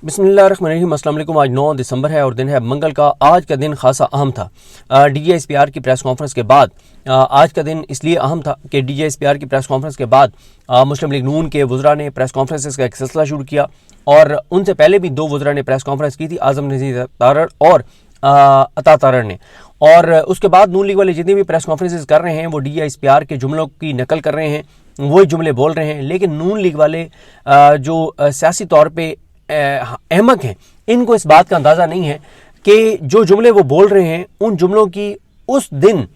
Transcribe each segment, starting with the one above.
बिस्मिल्लाहिर्रहमानिर्रहीम। अस्सलाम वालेकुम। आज 9 दिसंबर है और दिन है मंगल का। आज का दिन खासा अहम था। DGSPR की प्रेस कॉन्फ्रेंस के बाद आज का दिन इसलिए अहम था कि DGSPR की प्रेस कॉन्फ्रेंस के बाद मुस्लिम लीग नून के वज़रा ने प्रेस कॉन्फ्रेंस का एक सिलसिला शुरू किया और उनसे पहले भी दो वज़रा ने प्रेस कॉन्फ्रेंस की थी, आज़म नज़ीर तारड़ और अता तारड़ ने। और उसके बाद नून लीग वाले जितनी भी प्रेस कॉन्फ्रेंसेस कर रहे हैं वो DGSPR के जुमलों की नकल कर रहे हैं, वही जुमले बोल रहे हैं। लेकिन नून लीग वाले जो सियासी तौर पर अहमक हैं, इनको इस बात का अंदाज़ा नहीं है कि जो जुमले वो बोल रहे हैं उन जुमलों की उस दिन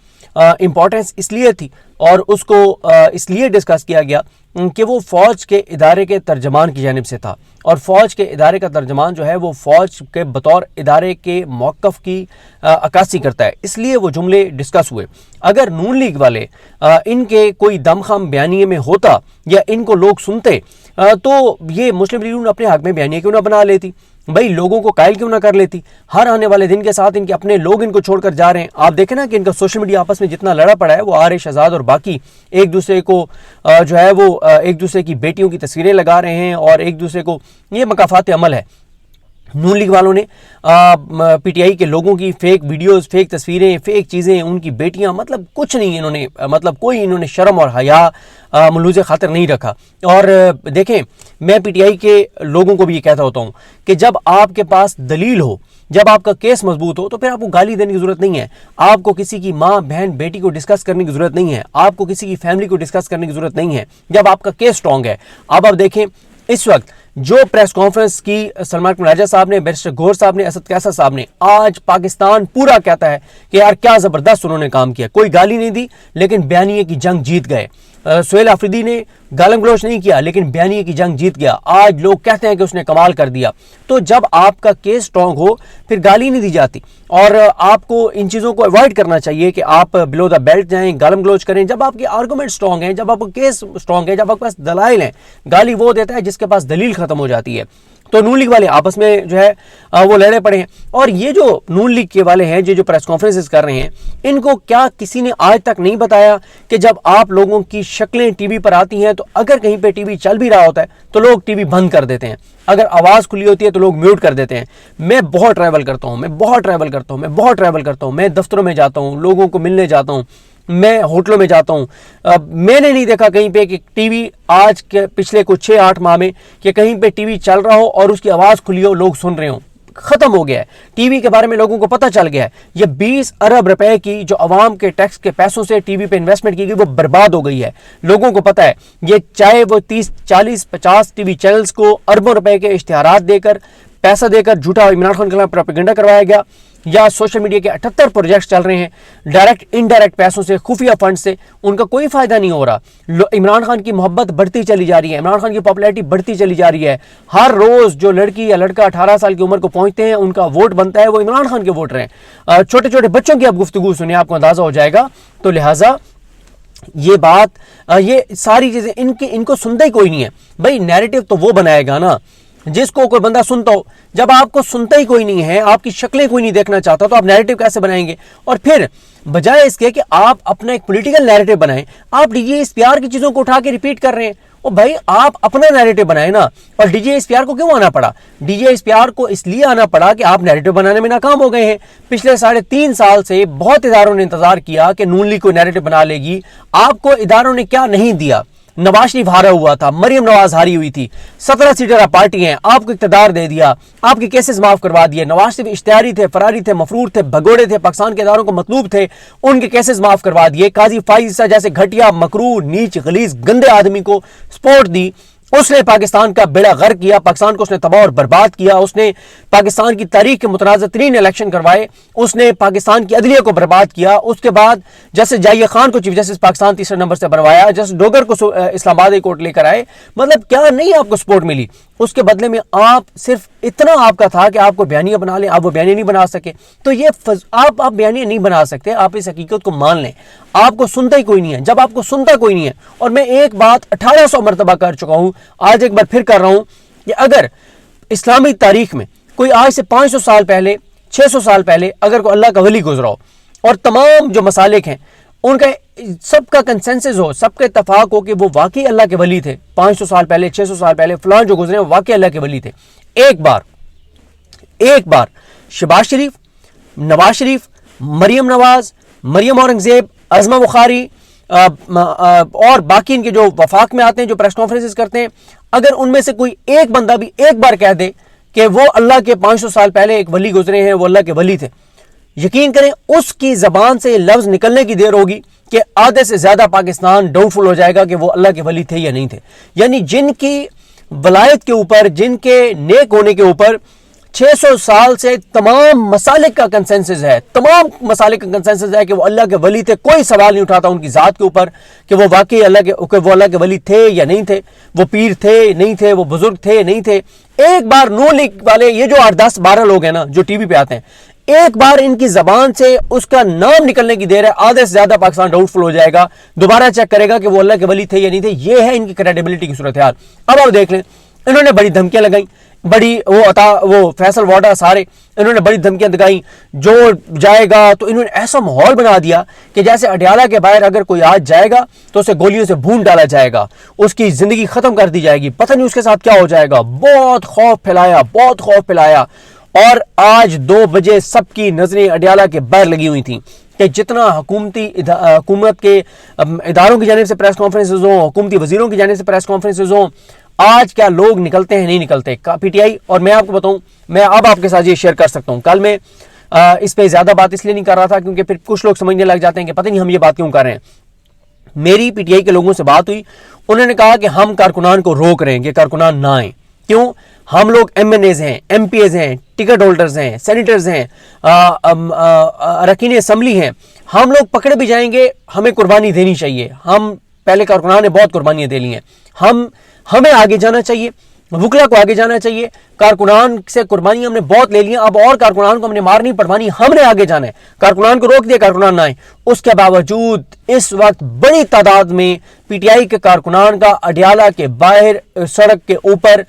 इम्पॉर्टेंस इसलिए थी और उसको इसलिए डिस्कस किया गया कि वो फ़ौज के इदारे के तर्जमान की जानिब से था और फ़ौज के इदारे का तर्जमान जो है वो फ़ौज के बतौर इदारे के मौक़िफ़ की अक्कासी करता है, इसलिए वो जुमले डिस्कस हुए। अगर नून लीग वाले इनके कोई दमखम बयानिए में होता या इनको लोग सुनते तो ये मुस्लिम लीग नून अपने हक़ में बयानिए क्यों ना बना लेती, भाई लोगों को कायल क्यों ना कर लेती। हर आने वाले दिन के साथ इनके अपने लोग इनको छोड़कर जा रहे हैं। आप देखें ना कि इनका सोशल मीडिया आपस में जितना लड़ा पड़ा है, वो आरिश आज़ाद और बाकी एक दूसरे को जो है वो एक दूसरे की बेटियों की तस्वीरें लगा रहे हैं और एक दूसरे को, ये मकाफात अमल है। नून लीग वालों ने PTI के लोगों की फेक वीडियोस, फेक तस्वीरें, फेक चीज़ें, उनकी बेटियां, मतलब कुछ नहीं इन्होंने, मतलब कोई इन्होंने शर्म और हया मुलूज़े खातिर नहीं रखा। और देखें, मैं PTI के लोगों को भी ये कहता होता हूँ कि जब आपके पास दलील हो, जब आपका केस मजबूत हो, तो फिर आपको गाली देने की ज़रूरत नहीं है, आपको किसी की माँ बहन बेटी को डिस्कस करने की ज़रूरत नहीं है, आपको किसी की फैमिली को डिस्कस करने की ज़रूरत नहीं है जब आपका केस स्ट्रॉन्ग है। अब आप देखें इस वक्त जो प्रेस कॉन्फ्रेंस की सलमान राजा साहब ने, बैरिस्टर गौहर साहब ने, असद कैसर साहब ने, आज पाकिस्तान पूरा कहता है कि यार क्या ज़बरदस्त उन्होंने काम किया। कोई गाली नहीं दी लेकिन बयानिए की जंग जीत गए। सुहेल आफरीदी ने गालम गलोच नहीं किया लेकिन बयानिए की जंग जीत गया। आज लोग कहते हैं कि उसने कमाल कर दिया। तो जब आपका केस स्ट्रॉन्ग हो फिर गाली नहीं दी जाती और आपको इन चीज़ों को अवॉइड करना चाहिए कि आप बिलो द बेल्ट जाएं, गालम गलोच करें। जब आपके आर्गूमेंट स्ट्रॉन्ग हैं, जब आपका केस स्ट्रॉन्ग है, जब आपके पास दलाइल हैं, गाली वो देता है जिसके पास दलील खत्म हो जाती है। तो नून लीग वाले आपस में जो है वो लड़े पड़े हैं। और ये जो नून लीग के वाले हैं जो प्रेस कॉन्फ्रेंसेस कर रहे हैं, इनको क्या किसी ने आज तक नहीं बताया कि जब आप लोगों की शक्लें टीवी पर आती हैं तो अगर कहीं पे टीवी चल भी रहा होता है तो लोग टीवी बंद कर देते हैं, अगर आवाज़ खुली होती है तो लोग म्यूट कर देते हैं। मैं बहुत ट्रैवल करता हूँ, मैं दफ्तरों में जाता हूँ, लोगों को मिलने जाता हूँ, मैं होटलों में जाता हूँ। मैंने नहीं देखा कहीं पे कि टीवी आज के पिछले कुछ 6-8 माह में कि कहीं पे टीवी चल रहा हो और उसकी आवाज़ खुली हो, लोग सुन रहे हो। ख़त्म हो गया है। टीवी के बारे में लोगों को पता चल गया है। ये 20 अरब रुपए की जो अवाम के टैक्स के पैसों से टीवी पे इन्वेस्टमेंट की गई वो बर्बाद हो गई है। लोगों को पता है, ये चाहे वो 30, 40, 50 टीवी चैनल्स को अरबों रुपए के इश्तिहारात देकर, पैसा देकर झूठा इमरान खान के खिलाफ प्रोपेगेंडा करवाया गया, या सोशल मीडिया के 78 प्रोजेक्ट्स चल रहे हैं डायरेक्ट इनडायरेक्ट पैसों से, खुफिया फंड से, उनका कोई फायदा नहीं हो रहा। इमरान खान की मोहब्बत बढ़ती चली जा रही है, इमरान खान की पॉपुलैरिटी बढ़ती चली जा रही है। हर रोज जो लड़की या लड़का 18 साल की उम्र को पहुंचते हैं, उनका वोट बनता है, वो इमरान खान के वोटर हैं। छोटे छोटे बच्चों की आप गुफ्तगू सुनिए, आपको अंदाजा हो जाएगा। तो लिहाजा ये बात, ये सारी चीजें इनको सुनता ही कोई नहीं है। भाई नैरेटिव तो वो बनाएगा ना जिसको कोई बंदा सुनता हो। जब आपको सुनता ही कोई नहीं है, आपकी शक्लें कोई नहीं देखना चाहता, तो आप नैरेटिव कैसे बनाएंगे? और फिर बजाय इसके कि आप अपना एक पॉलिटिकल नैरेटिव बनाएं, आप DGSPR की चीजों को उठा के रिपीट कर रहे हैं। ओ भाई, आप अपना नैरेटिव बनाए ना। और DGSPR को क्यों आना पड़ा? DGSPR को इसलिए आना पड़ा कि आप नैरेटिव बनाने में नाकाम हो गए हैं। पिछले 3.5 साल से बहुत इदारों ने इंतजार किया कि नून लीग को नैरेटिव बना लेगी। आपको इदारों ने क्या नहीं दिया? नवाज शरीफ हारा हुआ था, मरियम नवाज हारी हुई थी, 17 सीटर पार्टी हैं, आपको इक़्तिदार दे दिया, आपके केसेस माफ करवा दिए। नवाज शरीफ इश्तिहारी थे, फरारी थे, मफरूर थे, भगोड़े थे, पाकिस्तान के इदारों को मतलूब थे, उनके केसेस माफ करवा दिए। काजी फाइज जैसे घटिया, मकरूर, नीच, गलीज, गंदे आदमी को सपोर्ट दी। उसने पाकिस्तान का बेड़ा गर्क किया, पाकिस्तान को उसने तबाह और बर्बाद किया। उसने पाकिस्तान की तारीख के मुतनाज़ तरीन इलेक्शन करवाए, उसने पाकिस्तान की अदलिया को बर्बाद किया। उसके बाद जैसे जाहिया खान को चीफ जस्टिस पाकिस्तान 3रे नंबर से बनवाया, जैसे डोगर को इस्लामाबाद कोर्ट लेकर आए। मतलब क्या नहीं आपको सपोर्ट मिली? उसके बदले में आप सिर्फ इतना आपका था कि आपको बयानिया बना लें, आप वो बयानिया नहीं बना सके। तो ये आप बयानिया नहीं बना सकते, आप इस हकीकत को मान लें। आपको सुनता ही कोई नहीं है। जब आपको सुनता कोई नहीं है, और मैं एक बात 1800 मरतबा कर चुका हूं, आज एक बार फिर कर रहा हूं कि अगर इस्लामी तारीख में कोई आज से 500 साल पहले, 600 साल पहले अगर कोई अल्लाह का वली गुजरा हो और तमाम जो मसालिक हैं उनका सबका कंसेंसस हो, सबका इत्तफाक हो कि वो वाकई अल्लाह के वली थे, 500 साल पहले, 600 साल पहले फलां जो गुजरे वो वाकई अल्लाह के वली थे, एक बार एक बार शहबाज शरीफ, नवाज शरीफ, मरियम नवाज, मरियम औरंगजेब, अज़मा बुखारी और बाकी इनके जो वफाक में आते हैं, जो प्रेस कॉन्फ्रेंसेस करते हैं, अगर उनमें से कोई एक बंदा भी एक बार कह दे कि वो अल्लाह के 500 साल पहले एक वली गुजरे हैं, वो अल्लाह के वली थे, यकीन करें उसकी जबान से लफ्ज निकलने की देर होगी कि आधे से ज्यादा पाकिस्तान डाउटफुल हो जाएगा कि वो अल्लाह के वली थे या नहीं थे। यानी जिनकी वलायत के ऊपर, जिनके नेक होने के ऊपर 600 साल से तमाम मसालिक का कंसेंसस है, तमाम मसालिक का कंसेंसस है कि वो अल्लाह के वली थे, कोई सवाल नहीं उठाता उनकी ज़ात के ऊपर कि वो वाकई वो अल्लाह के वली थे या नहीं थे, वो पीर थे नहीं थे, वो बुजुर्ग थे नहीं थे। एक बार नून लीग वाले, ये जो 8, 10, 12 लोग हैं ना जो टीवी पे आते हैं, एक बार इनकी जबान से उसका नाम निकलने की देर है, आधे से ज्यादा पाकिस्तान डाउटफुल हो जाएगा, दोबारा चेक करेगा कि वो अल्लाह के वली थे या नहीं थे। ये है इनकी क्रेडिबिलिटी की सूरत हाल। अब आप देख लें, इन्होंने बड़ी धमकियां लगाई, बड़ी वो फैसल वाडा सारे इन्होंने बड़ी धमकियां दिखाई, जो जाएगा तो इन्होंने ऐसा माहौल बना दिया कि जैसे अडयाला के बाहर अगर कोई आज जाएगा तो उसे गोलियों से भून डाला जाएगा, उसकी जिंदगी खत्म कर दी जाएगी, पता नहीं उसके साथ क्या हो जाएगा। बहुत खौफ फैलाया, बहुत खौफ फैलाया। और आज 2 बजे सबकी नजरें अडयाला के बाहर लगी हुई थी कि जितना हुकूमत के इदारों की जानिब से प्रेस कॉन्फ्रेंसेज हो, हुकूमती वजीरों की जानिब से प्रेस कॉन्फ्रेंसेज हो, आज क्या लोग निकलते हैं नहीं निकलते। पीटीआई, और मैं आपको बताऊं, मैं अब आपके साथ ये शेयर कर सकता हूं, कल मैं इस पे ज्यादा बात इसलिए नहीं कर रहा था क्योंकि फिर कुछ लोग समझने लग जाते हैं कि पता नहीं हम ये बात क्यों कर रहे हैं। मेरी पीटीआई के लोगों से बात हुई, उन्होंने कहा कि हम कारकुनान को रोक रहे हैं कि कारकुनान ना आए। क्यों? हम लोग MNAs हैं, MPAs हैं, टिकट होल्डर्स हैं, सेनेटर्स हैं, अरकान असम्बली हैं, हम लोग पकड़े भी जाएंगे, हमें कुर्बानी देनी चाहिए। हम पहले कारकुनान ने बहुत कुर्बानियां दे ली हैं, हमें आगे जाना चाहिए, वकला को आगे जाना चाहिए। कारकुनान से कुर्बानियां हमने बहुत ले ली, अब और कारकुनान को हमने मार नहीं पड़वानी, हमने आगे जाना है। कारकुनान को रोक दिया, कारकुनान ना आए। उसके बावजूद इस वक्त बड़ी तादाद में पीटीआई के कारकुनान का अडयाला के बाहर सड़क के ऊपर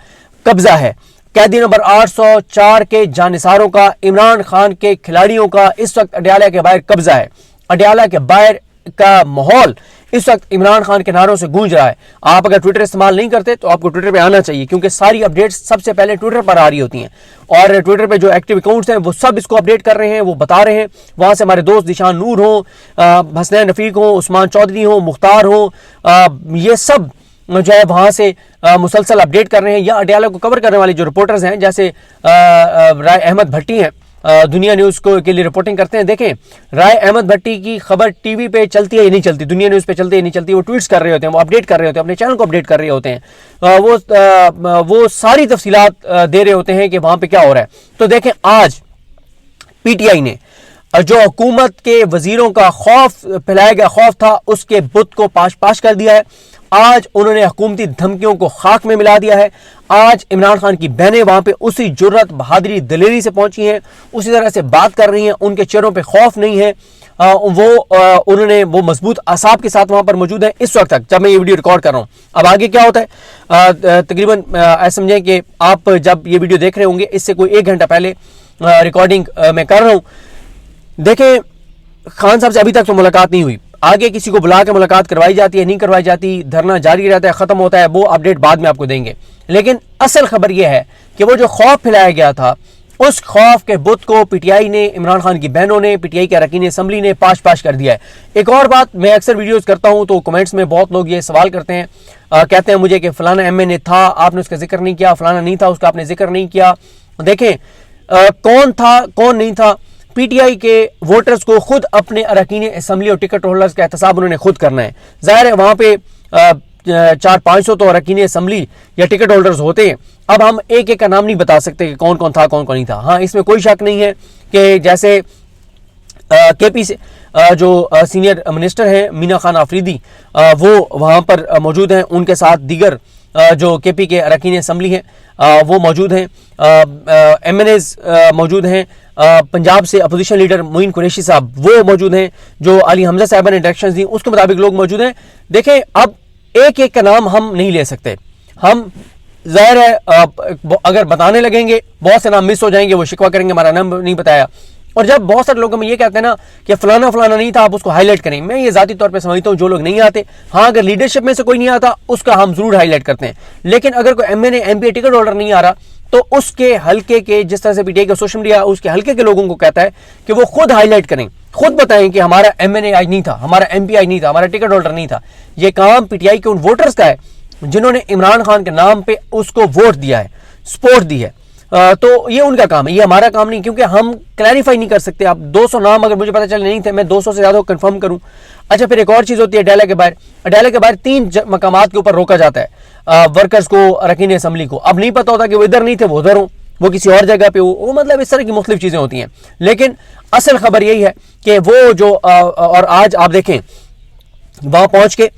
कब्जा है। कैदी नंबर 804 के जानिसारों का, इमरान खान के खिलाड़ियों का इस वक्त अडयाला के बाहर कब्जा है। अडयाला के बाहर का माहौल इस वक्त इमरान खान के नारों से गूंज रहा है। आप अगर ट्विटर इस्तेमाल नहीं करते तो आपको ट्विटर पे आना चाहिए, क्योंकि सारी अपडेट्स सबसे पहले ट्विटर पर आ रही होती हैं, और ट्विटर पे जो एक्टिव अकाउंट्स हैं वो सब इसको अपडेट कर रहे हैं, वो बता रहे हैं। वहां से हमारे दोस्त दिशान नूर हो, हसनैन रफीक हो, उस्मान चौधरी हो, मुख्तार हो, ये सब जो है वहां से मुसलसल अपडेट कर रहे हैं। या अडयाला को कवर करने वाले जो रिपोर्टर्स हैं, जैसे राय अहमद भट्टी हैं, दुनिया न्यूज़ को के लिए रिपोर्टिंग करते हैं। देखें, राय अहमद भट्टी की खबर टीवी पे चलती है या नहीं चलती, दुनिया न्यूज़ पे चलती है नहीं चलती, वो ट्वीट्स कर रहे होते हैं, वो अपडेट कर रहे होते हैं, अपने चैनल को अपडेट कर रहे होते हैं, वो सारी तफसीलात दे रहे होते हैं कि वहां पे क्या हो रहा है। तो देखें, आज पीटीआई ने जो हुकूमत के वजीरों का खौफ फैलाया गया खौफ था, उसके बुत को पाश पाश कर दिया है। आज उन्होंने हुकूमती धमकियों को खाक में मिला दिया है। आज इमरान खान की बहनें वहां पे उसी जुर्रत, बहादुरी, दलेरी से पहुंची हैं, उसी तरह से बात कर रही हैं, उनके चेहरों पे खौफ नहीं है। उन्होंने वो मजबूत आसाब के साथ वहां पर मौजूद है इस वक्त तक, जब मैं ये वीडियो रिकॉर्ड कर रहा हूं। अब आगे क्या होता है, तकरीबन ऐसा समझें कि आप जब ये वीडियो देख रहे होंगे, इससे कोई 1 घंटा पहले रिकॉर्डिंग मैं कर रहा हूं। देखें, खान साहब से अभी तक तो मुलाकात नहीं हुई, आगे किसी को बुला के मुलाकात करवाई जाती है, नहीं करवाई जाती, धरना जारी रहता है, खत्म होता है, वो अपडेट बाद में आपको देंगे। लेकिन असल खबर यह है कि वो जो खौफ फैलाया गया था, उस खौफ के बुत को पीटीआई ने, इमरान खान की बहनों ने, पीटीआई के अरकान असम्बली ने पाश पाश कर दिया है। एक और बात, मैं अक्सर वीडियोस करता हूं तो कमेंट्स में बहुत लोग ये सवाल करते हैं, कहते हैं मुझे कि फलाना MNA था, आपने उसका जिक्र नहीं किया, फलाना नहीं था, उसका आपने जिक्र नहीं किया। देखें, कौन था कौन नहीं था, पीटीआई के वोटर्स को खुद अपने अरकान असम्बली और टिकट होल्डर्स का एहतसाब उन्होंने खुद करना है। जाहिर है वहां पे 400-500 तो अरकान असम्बली या टिकट होल्डर्स होते हैं। अब हम एक एक का नाम नहीं बता सकते कि कौन कौन था कौन कौन नहीं था। हाँ, इसमें कोई शक नहीं है कि जैसे KP से जो सीनियर मिनिस्टर हैं मीना खान आफरीदी, वो वहां पर मौजूद हैं, उनके साथ दीगर जो KP के अरकान असम्बली हैं वो मौजूद हैं, MNAs मौजूद हैं, पंजाब से अपोजिशन लीडर मोइन कुरैशी साहब वो मौजूद हैं, जो अली हमजा साहब ने डायरेक्शंस दी उसके मुताबिक लोग मौजूद हैं। देखें, अब एक एक का नाम हम नहीं ले सकते, हम जाहिर है अगर बताने लगेंगे बहुत से नाम मिस हो जाएंगे, वो शिकवा करेंगे हमारा नाम नहीं बताया। और जब बहुत सारे लोग हमें ये कहते हैं ना कि फलाना फलाना नहीं था, आप उसको हाईलाइट करें, मैं ये जाती तौर पे समझता हूँ जो लोग नहीं आते, हाँ अगर लीडरशिप में से कोई नहीं आता उसका हम जरूर हाईलाइट करते हैं, लेकिन अगर कोई MNA MPA टिकट होल्डर नहीं आ रहा تو اس کے حلقے کے جس طرح سے پی ٹی آئی کا سوشل میڈیا اس کے حلقے کے لوگوں کو کہتا ہے کہ وہ خود ہائی لائٹ کریں, خود بتائیں کہ ہمارا ایم این اے آئی نہیں تھا, ہمارا ایم پی آئی نہیں تھا, ہمارا ٹکٹ ہولڈر نہیں تھا. یہ کام پی ٹی آئی کے ان ووٹرز کا ہے جنہوں نے عمران خان کے نام پہ اس کو ووٹ دیا ہے, سپورٹ دی ہے. تو یہ ان کا کام ہے, یہ ہمارا کام نہیں, کیونکہ ہم کلیریفائی نہیں کر سکتے. آپ 200 نام اگر مجھے پتہ چل نہیں تھے, میں 200 سے زیادہ کنفرم کروں. اچھا, پھر ایک اور چیز ہوتی ہے ڈیلا کے باہر. ڈیلا کے باہر 3 مقامات کے اوپر روکا جاتا ہے ورکرز کو, ارکین اسمبلی کو. اب نہیں پتہ ہوتا کہ وہ ادھر نہیں تھے, وہ ادھر ہوں, وہ کسی اور جگہ پہ ہو, وہ مطلب اس طرح کی مختلف چیزیں ہوتی ہیں. لیکن اصل خبر یہی ہے کہ وہ جو اور آج آپ دیکھیں وہاں پہنچ کے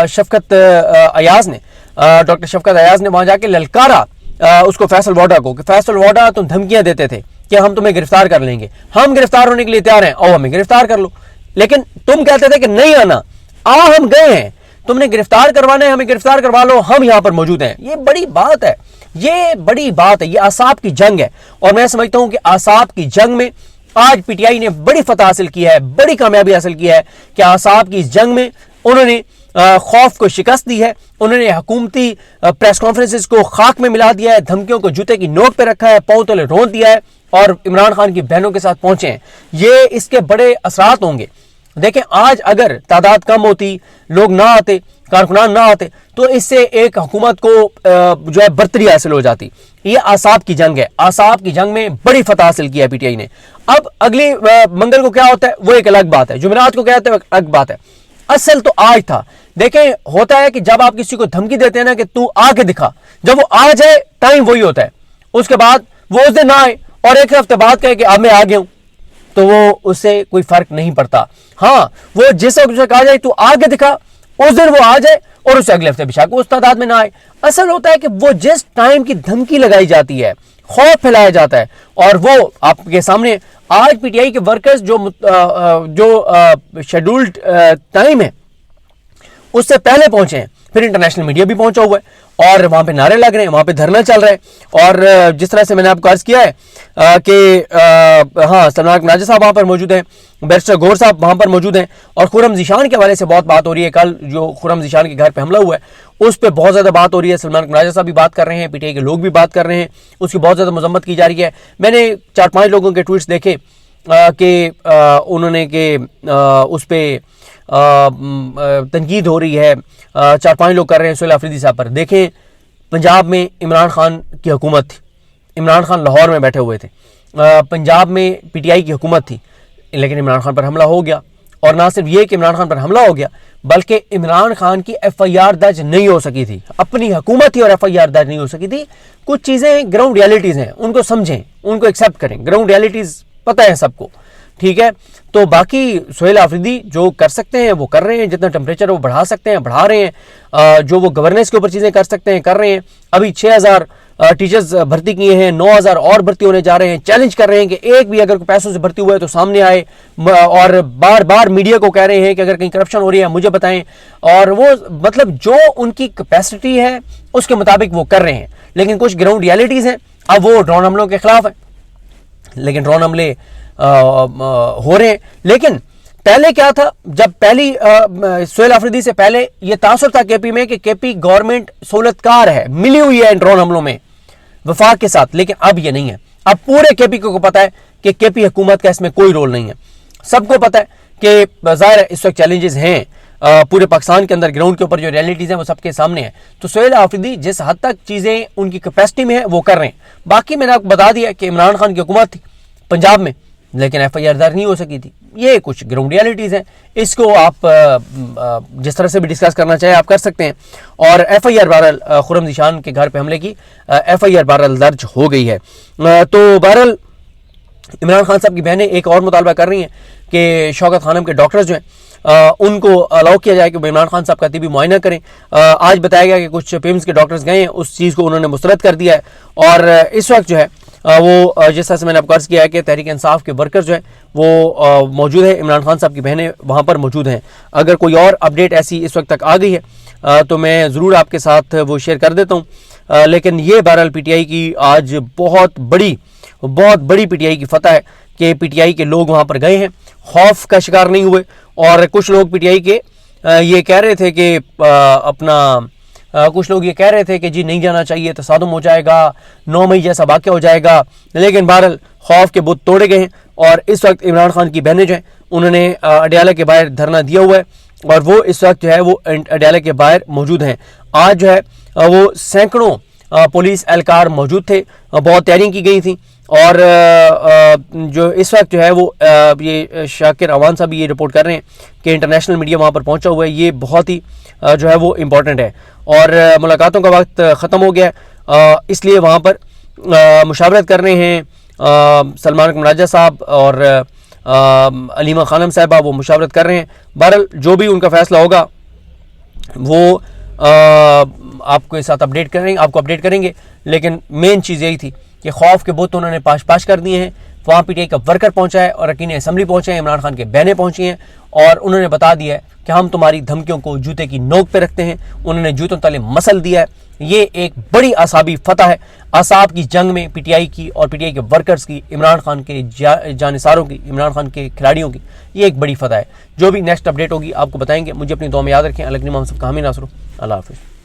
شفقت ایاز نے, ڈاکٹر شفقت ایاز نے وہاں جا کے للکارا اس کو فیصل واڈا کو کہ فیصل واڈا تم دھمکیاں دیتے تھے کہ ہم تمہیں گرفتار کر لیں گے, ہم گرفتار ہونے کے لیے تیار ہیں, او ہمیں گرفتار کر لو. لیکن تم کہتے تھے کہ نہیں آنا, ہم گئے ہیں, تم نے گرفتار کروانا ہے, ہمیں گرفتار کروا لو, ہم یہاں پر موجود ہیں. یہ بڑی بات ہے, یہ بڑی بات ہے, یہ اعصاب کی جنگ ہے. اور میں سمجھتا ہوں کہ اعصاب کی جنگ میں آج پی ٹی آئی نے بڑی فتح حاصل کی ہے, بڑی کامیابی حاصل کی ہے کہ اعصاب کی اس جنگ میں انہوں نے خوف کو شکست دی ہے. انہوں نے حکومتی پریس کانفرنسز کو خاک میں ملا دیا ہے, دھمکیوں کو جوتے کی نوک پہ رکھا ہے, پاؤں تلے رون دیا ہے اور عمران خان کی بہنوں کے ساتھ پہنچے ہیں. یہ اس کے بڑے اثرات ہوں گے. دیکھیں آج اگر تعداد کم ہوتی, لوگ نہ آتے, کارکنان نہ آتے, تو اس سے ایک حکومت کو جو ہے برتری حاصل ہو جاتی. یہ اعصاب کی جنگ ہے, اعصاب کی جنگ میں بڑی فتح حاصل کی ہے پی ٹی آئی نے. اب اگلی منگل کو کیا ہوتا ہے وہ ایک الگ بات ہے, جمعرات کو کیا ہوتا ہے وہ الگ بات ہے. اصل تو آج تھا. دیکھیں ہوتا ہے کہ جب آپ کسی کو دھمکی دیتے ہیں نا کہ تو آ کے دکھا, جب وہ آ جائے ٹائم وہی ہوتا ہے, اس کے بعد وہ اس دن نہ آئے اور ایک ہفتے بعد کہے کہ اب میں آ گیا ہوں, تو وہ اس سے کوئی فرق نہیں پڑتا. ہاں وہ جس وقت اسے کہا جائے تو آ کے دکھا, اس دن وہ آ جائے اور اسے اگلے ہفتے بشاک اس تعداد میں نہ آئے. اصل ہوتا ہے کہ وہ جس ٹائم کی دھمکی لگائی جاتی ہے, خوف پھیلایا جاتا ہے, اور وہ آپ کے سامنے آج پی ٹی آئی کے ورکرز جو شیڈولڈ ٹائم ہے اس سے پہلے پہنچے ہیں, پھر انٹرنیشنل میڈیا بھی پہنچا ہوا ہے اور وہاں پہ نعرے لگ رہے ہیں, وہاں پہ دھرنا چل رہا ہے. اور جس طرح سے میں نے آپ کو عرض کیا ہے کہ ہاں سلمان ناجر صاحب وہاں پر موجود ہیں, بیرسٹر گور صاحب وہاں پر موجود ہیں, اور خرم ذیشان کے حوالے سے بہت بات ہو رہی ہے. کل جو خرم ذیشان کے گھر پہ حملہ ہوا ہے اس پہ بہت زیادہ بات ہو رہی ہے. سلمان ناجر صاحب بھی بات کر رہے ہیں, پی ٹی آئی کے لوگ بھی بات کر رہے ہیں, اس کی بہت زیادہ مذمت کی جا رہی ہے. میں نے 4-5 لوگوں کے ٹویٹس دیکھے کہ انہوں نے کہ اس پہ تنقید ہو رہی ہے, 4-5 لوگ کر رہے ہیں سہیل آفریدی صاحب پر. دیکھیں پنجاب میں عمران خان کی حکومت تھی, عمران خان لاہور میں بیٹھے ہوئے تھے, پنجاب میں پی ٹی آئی کی حکومت تھی, لیکن عمران خان پر حملہ ہو گیا. اور نہ صرف یہ کہ عمران خان پر حملہ ہو گیا بلکہ عمران خان کی ایف آئی آر درج نہیں ہو سکی تھی. اپنی حکومت تھی اور ایف آئی آر درج نہیں ہو سکی تھی. کچھ چیزیں گراؤنڈ ریالٹیز ہیں, ان کو سمجھیں, ان کو ایکسیپٹ کریں. گراؤنڈ ریالٹیز پتہ ہے سب کو, ٹھیک ہے. تو باقی سہیل آفریدی جو کر سکتے ہیں وہ کر رہے ہیں, جتنا ٹمپریچر وہ بڑھا سکتے ہیں بڑھا رہے ہیں, جو وہ گورننس کے اوپر چیزیں کر سکتے ہیں کر رہے ہیں. ابھی 6000 ٹیچرز بھرتی کیے ہیں, 9000 اور بھرتی ہونے جا رہے ہیں. چیلنج کر رہے ہیں کہ ایک بھی اگر پیسوں سے بھرتی ہوا ہے تو سامنے آئے, اور بار بار میڈیا کو کہہ رہے ہیں کہ اگر کہیں کرپشن ہو رہی ہے مجھے بتائیں. اور وہ مطلب جو ان کی کیپیسٹی ہے اس کے مطابق وہ کر رہے ہیں. لیکن کچھ گراؤنڈ ریالٹیز ہیں, اب وہ ڈرون حملوں کے خلاف ہیں, لیکن ڈرون حملے ہو رہے ہیں. لیکن پہلے کیا تھا, جب پہلی سہیل آفریدی سے پہلے یہ تاثر تھا کے پی میں کہ کے پی گورنمنٹ سہولت کار ہے, ملی ہوئی ہے ڈرون حملوں میں وفاق کے ساتھ. لیکن اب یہ نہیں ہے. اب پورے کے پی کو پتہ ہے کہ کے پی حکومت کا اس میں کوئی رول نہیں ہے. سب کو پتہ ہے کہ ظاہر اس وقت چیلنجز ہیں پورے پاکستان کے اندر, گراؤنڈ کے اوپر جو ریالٹیز ہیں وہ سب کے سامنے ہیں. تو سہیل آفریدی جس حد تک چیزیں ان کی کیپیسٹی میں ہیں وہ کر رہے ہیں. باقی میں نے آپ کو بتا دیا کہ عمران خان کی حکومت تھی پنجاب میں, لیکن ایف آئی آر درج نہیں ہو سکی تھی. یہ کچھ گراؤنڈ ریالٹیز ہیں, اس کو آپ جس طرح سے بھی ڈسکس کرنا چاہیں آپ کر سکتے ہیں. اور ایف آئی آر بہرحال خرم ذیشان کے گھر پہ حملے کی ایف آئی آر بہرحال درج ہو گئی ہے. تو بہرحال عمران خان صاحب کی بہنیں ایک اور مطالبہ کر رہی ہیں کہ شوکت خانم کے ڈاکٹرز جو ہیں ان کو الاؤ کیا جائے کہ عمران خان صاحب کا طبی معائنہ کریں. آج بتایا گیا کہ کچھ پیمز کے ڈاکٹرز گئے ہیں, اس چیز کو انہوں نے مسترد کر دیا ہے. اور اس وقت جو ہے وہ جس طرح سے میں نے آپ کو عرض کیا ہے کہ تحریک انصاف کے ورکر جو ہیں وہ موجود ہیں, عمران خان صاحب کی بہنیں وہاں پر موجود ہیں. اگر کوئی اور اپڈیٹ ایسی اس وقت تک آ گئی ہے تو میں ضرور آپ کے ساتھ وہ شیئر کر دیتا ہوں. لیکن یہ بہرحال پی ٹی آئی کی آج بہت بڑی پی ٹی آئی کی فتح ہے کہ پی ٹی آئی کے لوگ وہاں پر گئے ہیں, خوف کا شکار نہیں ہوئے. اور کچھ لوگ پی ٹی آئی کے یہ کہہ رہے تھے کہ اپنا کچھ لوگ یہ کہہ رہے تھے کہ جی نہیں جانا چاہیے، تصادم ہو جائے گا، 9 مئی جیسا واقعہ ہو جائے گا، لیکن بہرحال خوف کے بت توڑے گئے ہیں اور اس وقت عمران خان کی بہنیں جو ہیں انہوں نے اڈیالہ کے باہر دھرنا دیا ہوا ہے اور وہ اس وقت جو ہے وہ اڈیالہ کے باہر موجود ہیں۔ آج جو ہے وہ سینکڑوں پولیس اہلکار موجود تھے، بہت تیاریاں کی گئی تھیں اور جو اس وقت جو ہے وہ یہ شاکر اوان صاحب یہ رپورٹ کر رہے ہیں کہ انٹرنیشنل میڈیا وہاں پر پہنچا ہوا ہے، یہ بہت ہی جو ہے وہ امپورٹنٹ ہے اور ملاقاتوں کا وقت ختم ہو گیا ہے، اس لیے وہاں پر مشاورت کر رہے ہیں سلمان راجہ صاحب اور علیمہ خانم صاحبہ، وہ مشاورت کر رہے ہیں۔ بہرحال جو بھی ان کا فیصلہ ہوگا وہ آپ کو ساتھ اپڈیٹ کریں گے، لیکن مین چیز یہی تھی کہ خوف کے بت انہوں نے پاش کر دیے ہیں۔ وہاں پی ٹی آئی کا ورکر پہنچا ہے اور ارکین اسمبلی پہنچے ہیں، عمران خان کے بہنیں پہنچی ہیں اور انہوں نے بتا دیا ہے کہ ہم تمہاری دھمکیوں کو جوتے کی نوک پہ رکھتے ہیں۔ انہوں نے جوتوں تلے مسل دیا ہے۔ یہ ایک بڑی اعصابی فتح ہے، اعصاب کی جنگ میں پی ٹی آئی کی اور پی ٹی آئی کے ورکرز کی، عمران خان کے جانثاروں کی، عمران خان کے کھلاڑیوں کی، یہ ایک بڑی فتح ہے۔ جو بھی نیکسٹ اپڈیٹ ہوگی آپ کو بتائیں گے۔ مجھے اپنی دعا میں یاد رکھیں۔ اللہ محمد صاحب کا حامی ناصر ہوں۔ اللہ حافظ۔